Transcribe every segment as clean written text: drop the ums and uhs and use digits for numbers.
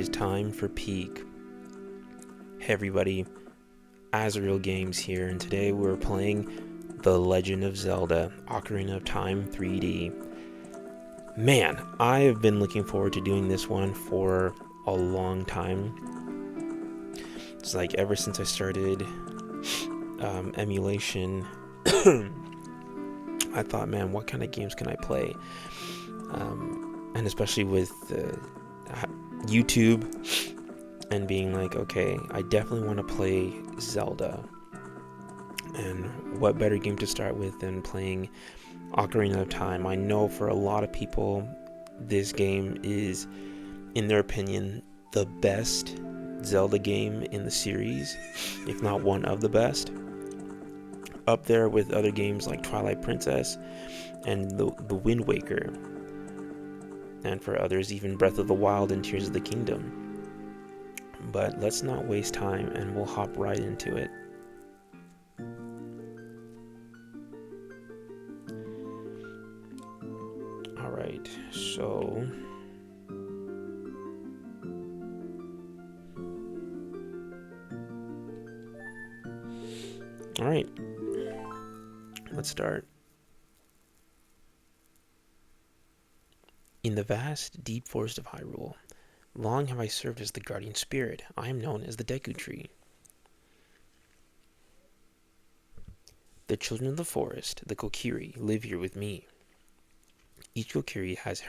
is time for peak. Hey everybody, Azrael Games here, and today we're playing The Legend of Zelda Ocarina of Time 3D. Man, I have been looking forward to doing this one for a long time. It's like ever since I started emulation, I thought, man, what kind of games can I play? And especially with YouTube and being like, okay, I definitely want to play Zelda. And what better game to start with than playing Ocarina of Time? I know for a lot of people, this game is, in their opinion, the best Zelda game in the series, if not one of the best. Up there with other games like Twilight Princess and the Wind Waker. And for others, even Breath of the Wild and Tears of the Kingdom. But let's not waste time, and we'll hop right into it. Alright, so... Alright, let's start. In the vast, deep forest of Hyrule, long have I served as the guardian spirit. I am known as the Deku Tree. The children of the forest, the Kokiri, live here with me. Each Kokiri has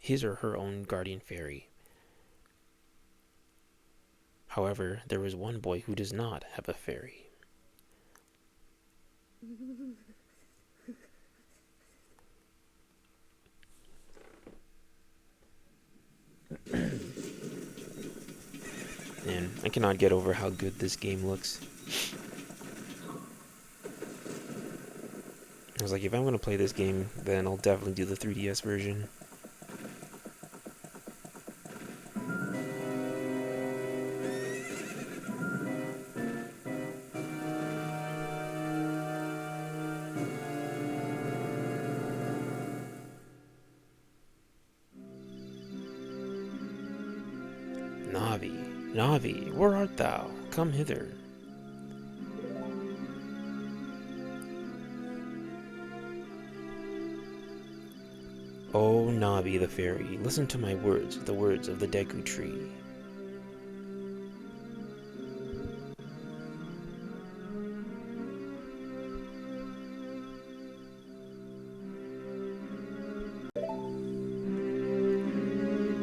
his or her own guardian fairy. However, there is one boy who does not have a fairy. And I cannot get over how good this game looks. I was like, if I'm going to play this game, then I'll definitely do the 3DS version. Navi, where art thou? Come hither. O Navi the fairy, listen to my words, the words of the Deku Tree.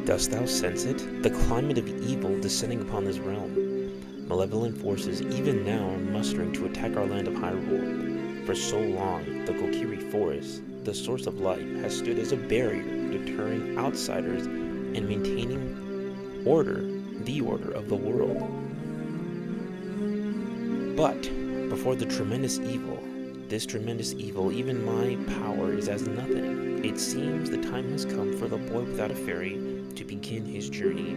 Dost thou sense it? The climate of evil descending upon this realm. Malevolent forces even now are mustering to attack our land of Hyrule. For so long, the Kokiri Forest, the source of life, has stood as a barrier deterring outsiders and maintaining the order of the world. But before this tremendous evil, even my power is as nothing. It seems the time has come for the boy without a fairy to begin his journey,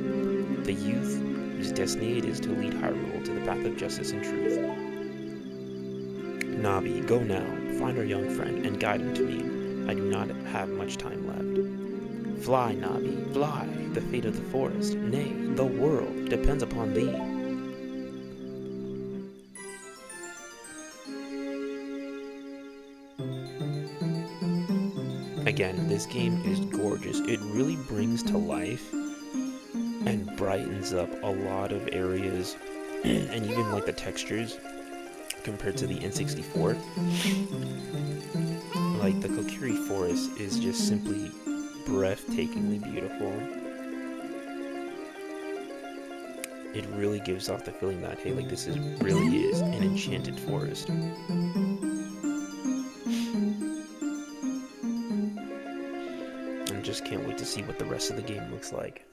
the youth whose destiny it is to lead Hyrule to the path of justice and truth. Navi, go now, find our young friend, and guide him to me. I do not have much time left. Fly, Navi, fly! The fate of the forest, nay, the world, depends upon thee. Again, this game is gorgeous. It really brings to life and brightens up a lot of areas and even like the textures compared to the N64. Like the Kokiri Forest is just simply breathtakingly beautiful. It really gives off the feeling that, hey, like this really is an enchanted forest. Just can't wait to see what the rest of the game looks like.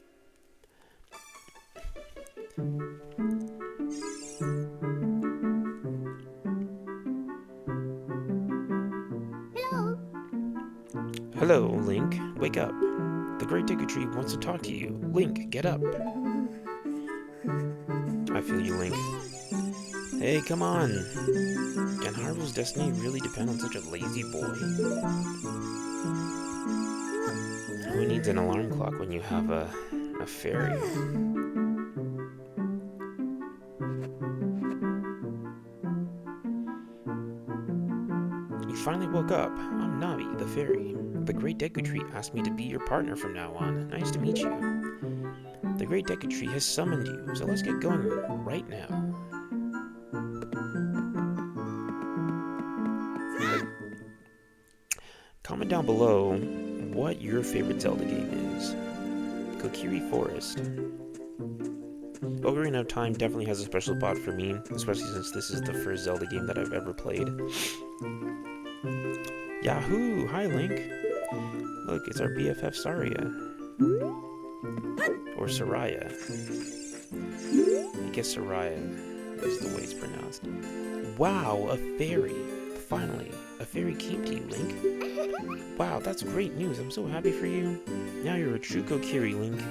Hello, Link. Wake up. The Great Deku Tree wants to talk to you. Link, get up. I feel you, Link. Hey, come on. Can Hyrule's destiny really depend on such a lazy boy? Who needs an alarm clock when you have a fairy? finally woke up. I'm Navi, the fairy. The Great Deku Tree asked me to be your partner from now on. Nice to meet you. The Great Deku Tree has summoned you, so let's get going right now. Comment down below what your favorite Zelda game is. Kokiri Forest. Ocarina of Time definitely has a special spot for me, especially since this is the first Zelda game that I've ever played. Yahoo! Hi, Link! Look, it's our BFF Saria. Or Soraya. I guess Soraya is the way it's pronounced. Wow, a fairy! Finally, a fairy came to you, Link. Wow, that's great news. I'm so happy for you. Now you're a true Kokiri, Link.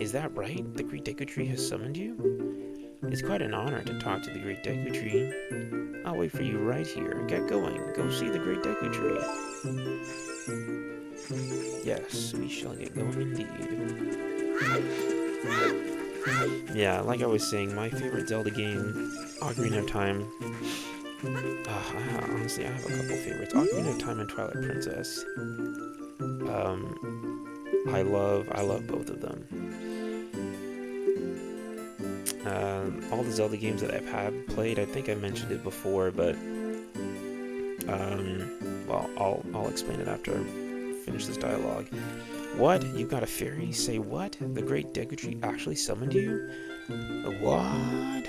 Is that right? The Great Deku Tree has summoned you? It's quite an honor to talk to the Great Deku Tree. I'll wait for you right here. Get going. Go see the Great Deku Tree. Yes, we shall get going indeed. Yeah, like I was saying, my favorite Zelda game, Ocarina of Time. Honestly, I have a couple favorites. Ocarina of Time and Twilight Princess. I love both of them. All the Zelda games that I've played, I think I mentioned it before, but well, I'll explain it after I finish this dialogue. What? You got a fairy? Say what? The Great Deku Tree actually summoned you? What?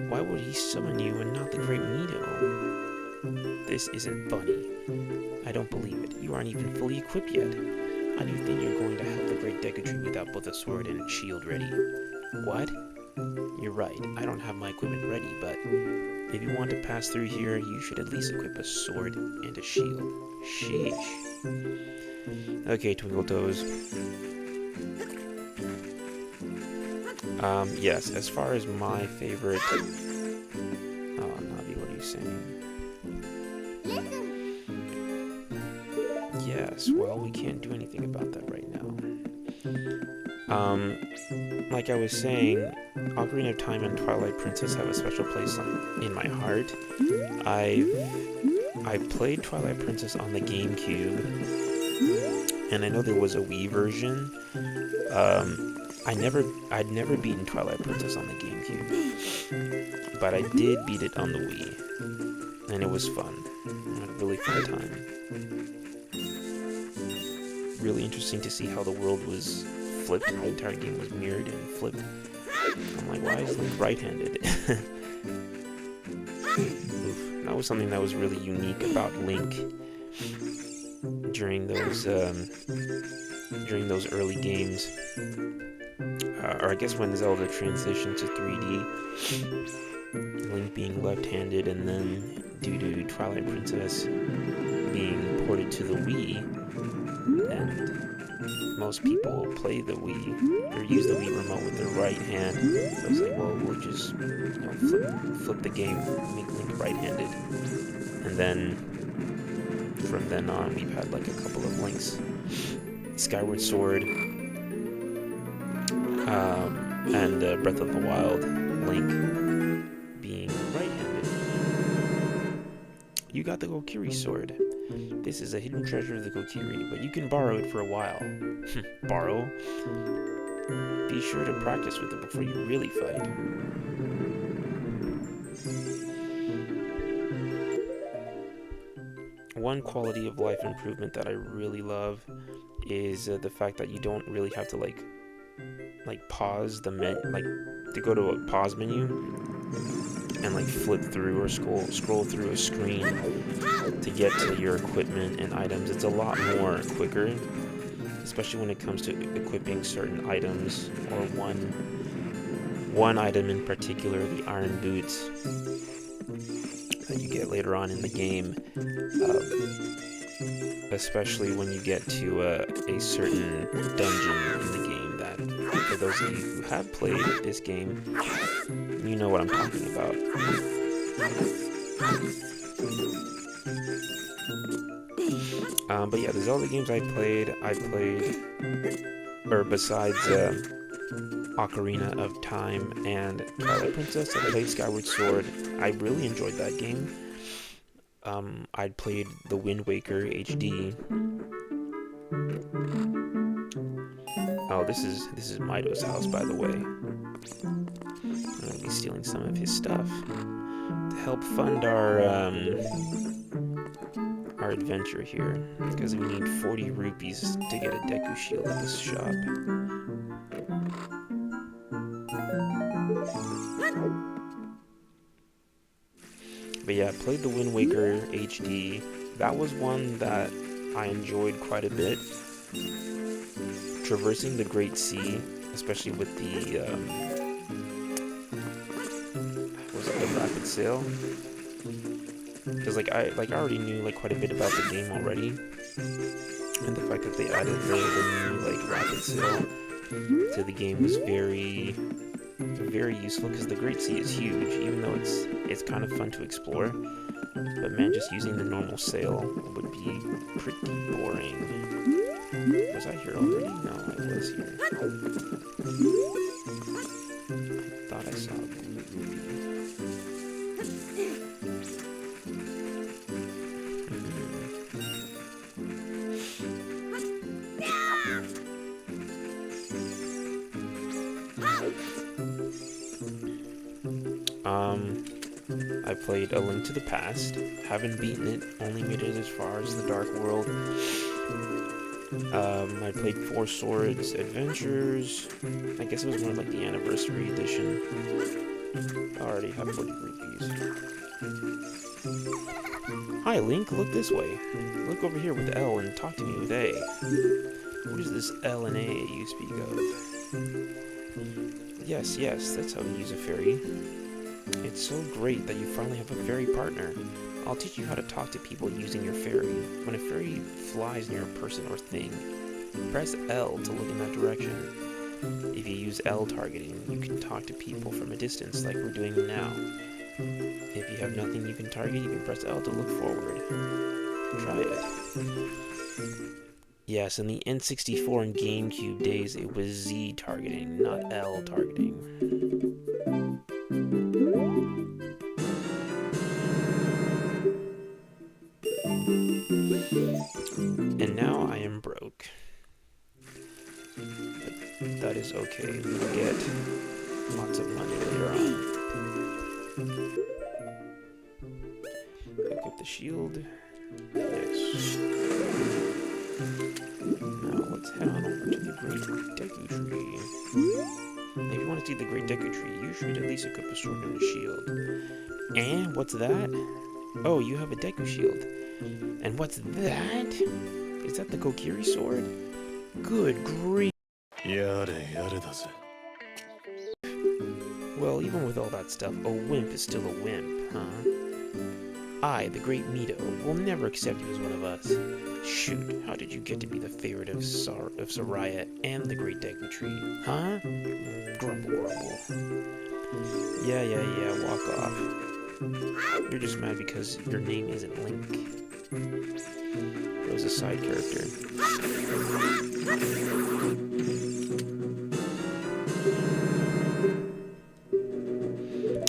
Why would he summon you and not the Great Mido? This isn't funny. I don't believe it. You aren't even fully equipped yet. How do you think you're going to help the Great Deku Tree without both a sword and a shield ready? What? You're right. I don't have my equipment ready, but if you want to pass through here, you should at least equip a sword and a shield. Sheesh. Okay, Twinkle Toes. Yes, as far as my favorite... Oh, Navi, what are you saying? Yes, well, we can't do anything about that right now. Like I was saying, Ocarina of Time and Twilight Princess have a special place in my heart. I played Twilight Princess on the GameCube, and I know there was a Wii version. I'd never beaten Twilight Princess on the GameCube, but I did beat it on the Wii, and it was fun. I had a really fun time. Really interesting to see how the world was flipped. The entire game was mirrored and flipped. I'm like, why is Link right-handed? Oof. That was something that was really unique about Link during those early games. Or I guess when Zelda transitioned to 3D, Link being left-handed, and then due to Twilight Princess being ported to the Wii, and most people play the Wii, or use the Wii remote with their right hand, so it's like, well, we'll just, flip the game, make Link right-handed, and then, from then on, we've had, like, a couple of Links. Skyward Sword, and Breath of the Wild, Link being right-handed. You got the Kokiri sword. This is a hidden treasure of the Kokiri, but you can borrow it for a while. Borrow? Be sure to practice with it before you really fight. One quality of life improvement that I really love is the fact that you don't really have to like pause the to go to a pause menu and like flip through or scroll through a screen to get to your equipment and items. It's a lot more quicker, especially when it comes to equipping certain items, or one item in particular, the iron boots that you get later on in the game, especially when you get to a certain dungeon in the game. That, for those of you who have played this game, you know what I'm talking about. But yeah, the Zelda games I played, or besides Ocarina of Time and Twilight Princess, I played Skyward Sword. I really enjoyed that game. I'd played the Wind Waker HD. Oh, this is Mido's house, by the way. I'm gonna be stealing some of his stuff to help fund our adventure here, because we need 40 rupees to get a Deku Shield at this shop. But yeah, I played the Wind Waker HD. That was one that I enjoyed quite a bit. Traversing the Great Sea, especially with the was it the rapid sail? Because I already knew like quite a bit about the game already, and the fact that they added the new like rapid sail to the game was very useful, because the Great Sea is huge, even though it's kind of fun to explore. But man, just using the normal sail would be pretty boring. Was I here already? No, I was here. I thought I saw a blue ruby. I played A Link to the Past. Haven't beaten it, only made it as far as the Dark World. I played Four Swords Adventures. I guess it was more like the anniversary edition. I already have 40 rupees. Hi, Link, look this way. Look over here with L and talk to me with A. What is this L and A you speak of? Yes, that's how to use a fairy. It's so great that you finally have a fairy partner. I'll teach you how to talk to people using your fairy. When a fairy flies near a person or thing, press L to look in that direction. If you use L targeting, you can talk to people from a distance like we're doing now. If you have nothing you can target, you can press L to look forward. Try it. Yes, in the N64 and GameCube days, it was Z targeting, not L targeting. And now I am broke. But that is okay. We'll get lots of money later on. Equip the shield. Yes. Now let's head on over to the Great Deku Tree. If you want to see the Great Deku Tree, you should at least equip a sword and a shield. And what's that? Oh, you have a Deku Shield. And what's that? Is that the Kokiri sword? Good grief. Well, even with all that stuff, a wimp is still a wimp, huh? I, the Great Mido, will never accept you as one of us. Shoot, how did you get to be the favorite of Soraya and the Great Deku Tree, huh? Grumble, grumble. Yeah, walk off. You're just mad because your name isn't Link. Bro's a side character.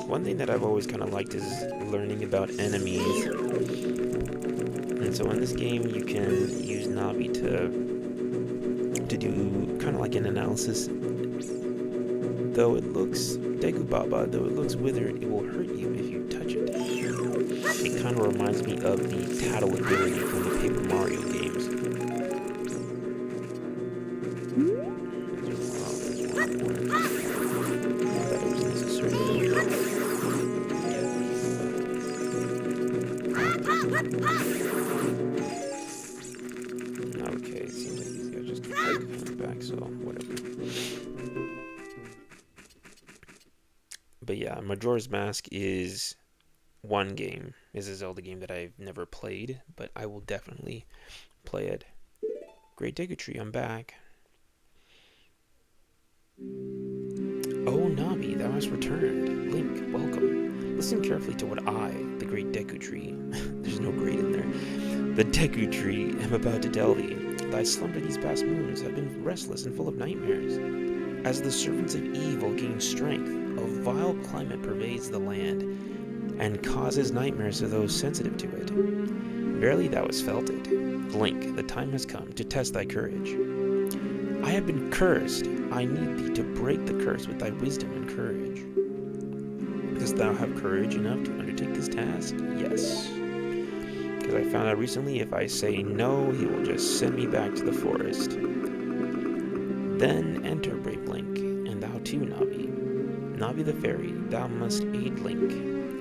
One thing that I've always kind of liked is learning about enemies. And so in this game, you can use Navi to do kind of like an analysis. Though it looks withered, it will hurt you if you touch it. It kind of reminds me of the Tattle ability from the Paper Mario games. There's one more. Not that it was necessary earlier. Okay, it seems like these guys just keep coming back, so whatever. But yeah, Majora's Mask is one game. Is a Zelda game that I've never played, but I will definitely play it. Great Deku Tree, I'm back. Oh, Navi, thou hast returned. Link, welcome. Listen carefully to what I, the Great Deku Tree, there's no great in there, the Deku Tree, am about to tell thee. Thy slumber these past moons have been restless and full of nightmares. As the servants of evil gain strength, a vile climate pervades the land. and causes nightmares to those sensitive to it. Verily thou hast felt it. Link, the time has come to test thy courage. I have been cursed. I need thee to break the curse with thy wisdom and courage. Dost thou have courage enough to undertake this task? Yes. Because I found out recently if I say no, he will just send me back to the forest. Then enter, brave Link, and thou too, Navi. Navi the fairy, thou must aid Link.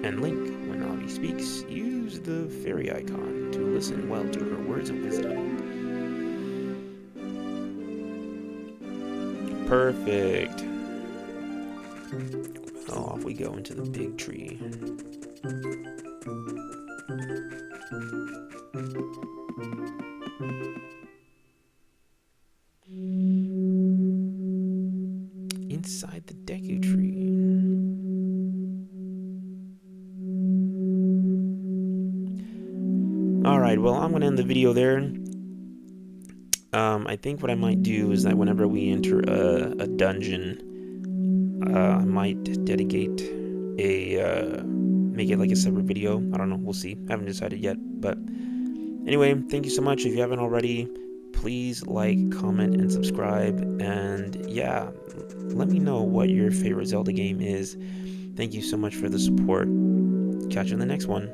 And Link, when Navi speaks, use the fairy icon to listen well to her words of wisdom. Perfect. Well, off we go into the big tree. Inside the Deku tree. Alright, well, I'm going to end the video there. I think what I might do is that whenever we enter a dungeon, I might dedicate make it like a separate video. I don't know, we'll see. I haven't decided yet, but anyway, thank you so much. If you haven't already, please like, comment, and subscribe, and yeah, let me know what your favorite Zelda game is. Thank you so much for the support. Catch you in the next one.